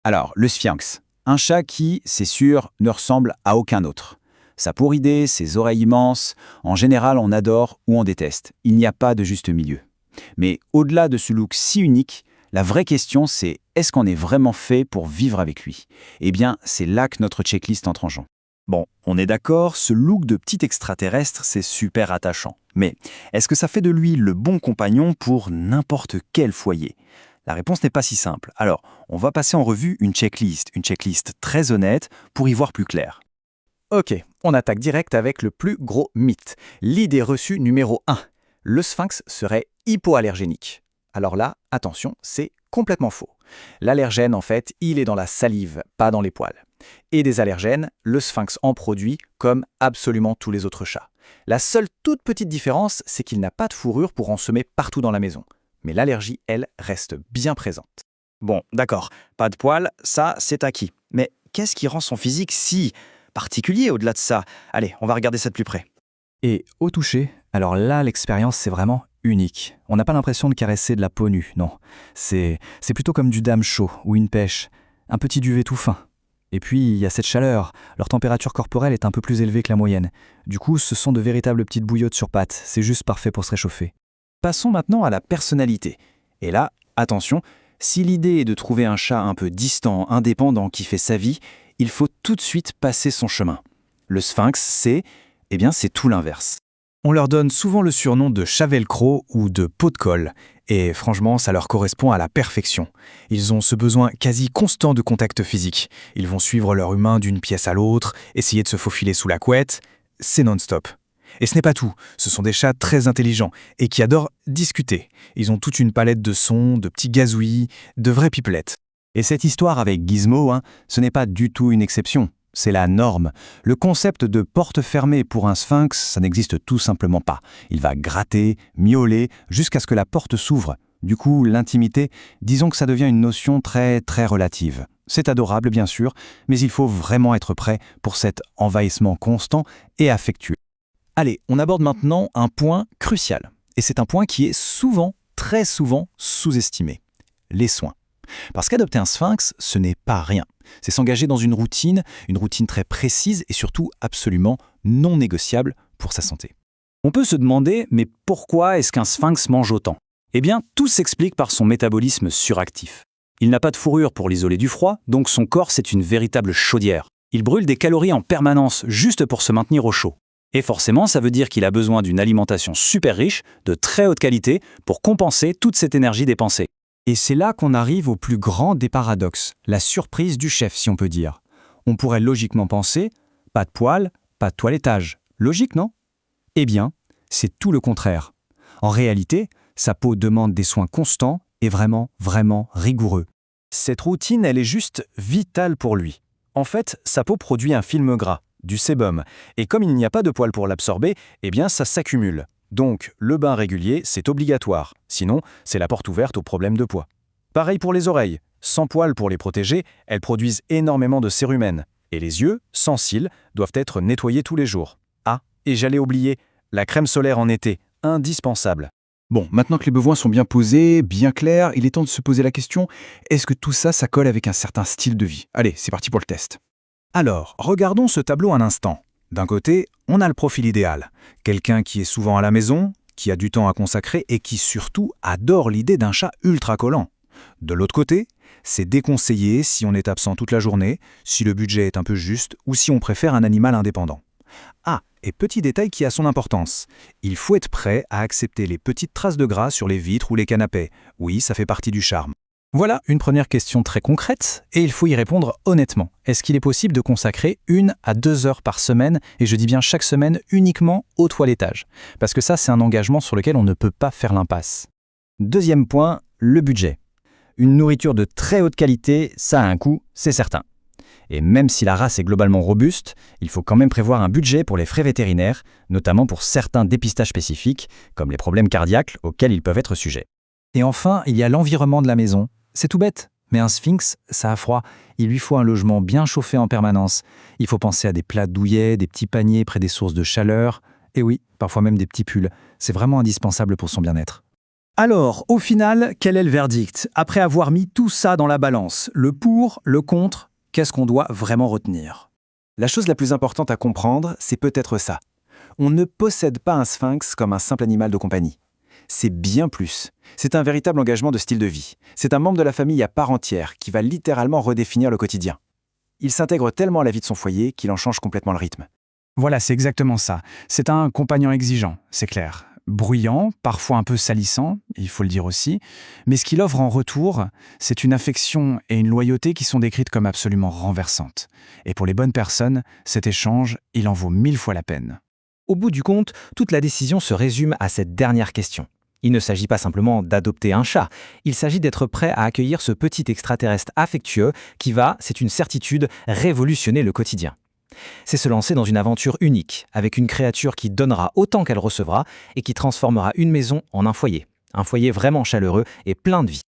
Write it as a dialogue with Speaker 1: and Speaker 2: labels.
Speaker 1: Alors, le sphinx. Un chat qui, c'est sûr, ne ressemble à aucun autre. Sa peau ridée, ses oreilles immenses, en général on adore ou on déteste. Il n'y a pas de juste milieu. Mais au-delà de ce look si unique, la vraie question c'est est-ce qu'on est vraiment fait pour vivre avec lui? Eh bien, c'est là que notre checklist entre en jeu.
Speaker 2: Bon, on est d'accord, ce look de petit extraterrestre, c'est super attachant. Mais est-ce que ça fait de lui le bon compagnon pour n'importe quel foyer? La réponse n'est pas si simple. Alors, on va passer en revue une checklist très honnête pour y voir plus clair.
Speaker 3: Ok, on attaque direct avec le plus gros mythe. L'idée reçue numéro 1. Le sphinx serait hypoallergénique. Alors là, attention, c'est complètement faux. L'allergène, en fait, il est dans la salive, pas dans les poils. Et des allergènes, le sphinx en produit comme absolument tous les autres chats. La seule toute petite différence, c'est qu'il n'a pas de fourrure pour en semer partout dans la maison. Mais l'allergie, elle, reste bien présente.
Speaker 2: Bon, d'accord, pas de poils, ça c'est acquis. Mais qu'est-ce qui rend son physique si particulier au-delà de ça? Allez, on va regarder ça de plus près.
Speaker 3: Et au toucher, alors là, l'expérience, c'est vraiment unique. On n'a pas l'impression de caresser de la peau nue, non. C'est plutôt comme du dame chaud ou une pêche, un petit duvet tout fin. Et puis, il y a cette chaleur. Leur température corporelle est un peu plus élevée que la moyenne. Du coup, ce sont de véritables petites bouillottes sur pattes. C'est juste parfait pour se réchauffer.
Speaker 1: Passons maintenant à la personnalité. Et là, attention, si l'idée est de trouver un chat un peu distant, indépendant, qui fait sa vie, il faut tout de suite passer son chemin. Le sphinx, c'est tout l'inverse.
Speaker 3: On leur donne souvent le surnom de chat velcro ou de pot de colle. Et franchement, ça leur correspond à la perfection. Ils ont ce besoin quasi constant de contact physique. Ils vont suivre leur humain d'une pièce à l'autre, essayer de se faufiler sous la couette. C'est non-stop. Et ce n'est pas tout. Ce sont des chats très intelligents et qui adorent discuter. Ils ont toute une palette de sons, de petits gazouillis, de vraies pipelettes.
Speaker 1: Et cette histoire avec Gizmo, ce n'est pas du tout une exception. C'est la norme. Le concept de porte fermée pour un sphinx, ça n'existe tout simplement pas. Il va gratter, miauler, jusqu'à ce que la porte s'ouvre. Du coup, l'intimité, disons que ça devient une notion très, très relative. C'est adorable, bien sûr, mais il faut vraiment être prêt pour cet envahissement constant et affectueux.
Speaker 3: Allez, on aborde maintenant un point crucial. Et c'est un point qui est souvent, très souvent, sous-estimé. Les soins. Parce qu'adopter un sphinx, ce n'est pas rien. C'est s'engager dans une routine très précise et surtout absolument non négociable pour sa santé.
Speaker 1: On peut se demander, mais pourquoi est-ce qu'un sphinx mange autant? Eh bien, tout s'explique par son métabolisme suractif. Il n'a pas de fourrure pour l'isoler du froid, donc son corps c'est une véritable chaudière. Il brûle des calories en permanence juste pour se maintenir au chaud. Et forcément, ça veut dire qu'il a besoin d'une alimentation super riche, de très haute qualité, pour compenser toute cette énergie dépensée.
Speaker 3: Et c'est là qu'on arrive au plus grand des paradoxes, la surprise du chef si on peut dire. On pourrait logiquement penser, pas de poils, pas de toilettage. Logique, non? Eh bien, c'est tout le contraire. En réalité, sa peau demande des soins constants et vraiment, vraiment rigoureux. Cette routine, elle est juste vitale pour lui. En fait, sa peau produit un film gras, du sébum, et comme il n'y a pas de poils pour l'absorber, eh bien ça s'accumule. Donc, le bain régulier, c'est obligatoire. Sinon, c'est la porte ouverte aux problèmes de poids. Pareil pour les oreilles. Sans poils pour les protéger, elles produisent énormément de cérumen. Et les yeux, sans cils, doivent être nettoyés tous les jours. Ah, et j'allais oublier, la crème solaire en été, indispensable.
Speaker 4: Bon, maintenant que les besoins sont bien posés, bien clairs, il est temps de se poser la question, est-ce que tout ça, ça colle avec un certain style de vie? Allez, c'est parti pour le test.
Speaker 3: Alors, regardons ce tableau un instant. D'un côté, on a le profil idéal. Quelqu'un qui est souvent à la maison, qui a du temps à consacrer et qui surtout adore l'idée d'un chat ultra collant. De l'autre côté, c'est déconseillé si on est absent toute la journée, si le budget est un peu juste ou si on préfère un animal indépendant. Ah, et petit détail qui a son importance. Il faut être prêt à accepter les petites traces de gras sur les vitres ou les canapés. Oui, ça fait partie du charme. Voilà une première question très concrète et il faut y répondre honnêtement. Est-ce qu'il est possible de consacrer 1 à 2 heures par semaine, et je dis bien chaque semaine, uniquement au toilettage? Parce que ça, c'est un engagement sur lequel on ne peut pas faire l'impasse. Deuxième point, le budget. Une nourriture de très haute qualité, ça a un coût, c'est certain. Et même si la race est globalement robuste, il faut quand même prévoir un budget pour les frais vétérinaires, notamment pour certains dépistages spécifiques, comme les problèmes cardiaques auxquels ils peuvent être sujets. Et enfin, il y a l'environnement de la maison. C'est tout bête, mais un sphinx, ça a froid. Il lui faut un logement bien chauffé en permanence. Il faut penser à des plats douillets, des petits paniers près des sources de chaleur. Et oui, parfois même des petits pulls. C'est vraiment indispensable pour son bien-être.
Speaker 5: Alors, au final, quel est le verdict? Après avoir mis tout ça dans la balance, le pour, le contre, qu'est-ce qu'on doit vraiment retenir?
Speaker 3: La chose la plus importante à comprendre, c'est peut-être ça. On ne possède pas un sphinx comme un simple animal de compagnie. C'est bien plus. C'est un véritable engagement de style de vie. C'est un membre de la famille à part entière qui va littéralement redéfinir le quotidien. Il s'intègre tellement à la vie de son foyer qu'il en change complètement le rythme.
Speaker 5: Voilà, c'est exactement ça. C'est un compagnon exigeant, c'est clair. Bruyant, parfois un peu salissant, il faut le dire aussi, mais ce qu'il offre en retour, c'est une affection et une loyauté qui sont décrites comme absolument renversantes. Et pour les bonnes personnes, cet échange, il en vaut 1000 fois la peine.
Speaker 6: Au bout du compte, toute la décision se résume à cette dernière question. Il ne s'agit pas simplement d'adopter un chat, il s'agit d'être prêt à accueillir ce petit extraterrestre affectueux qui va, c'est une certitude, révolutionner le quotidien. C'est se lancer dans une aventure unique, avec une créature qui donnera autant qu'elle recevra et qui transformera une maison en un foyer vraiment chaleureux et plein de vie.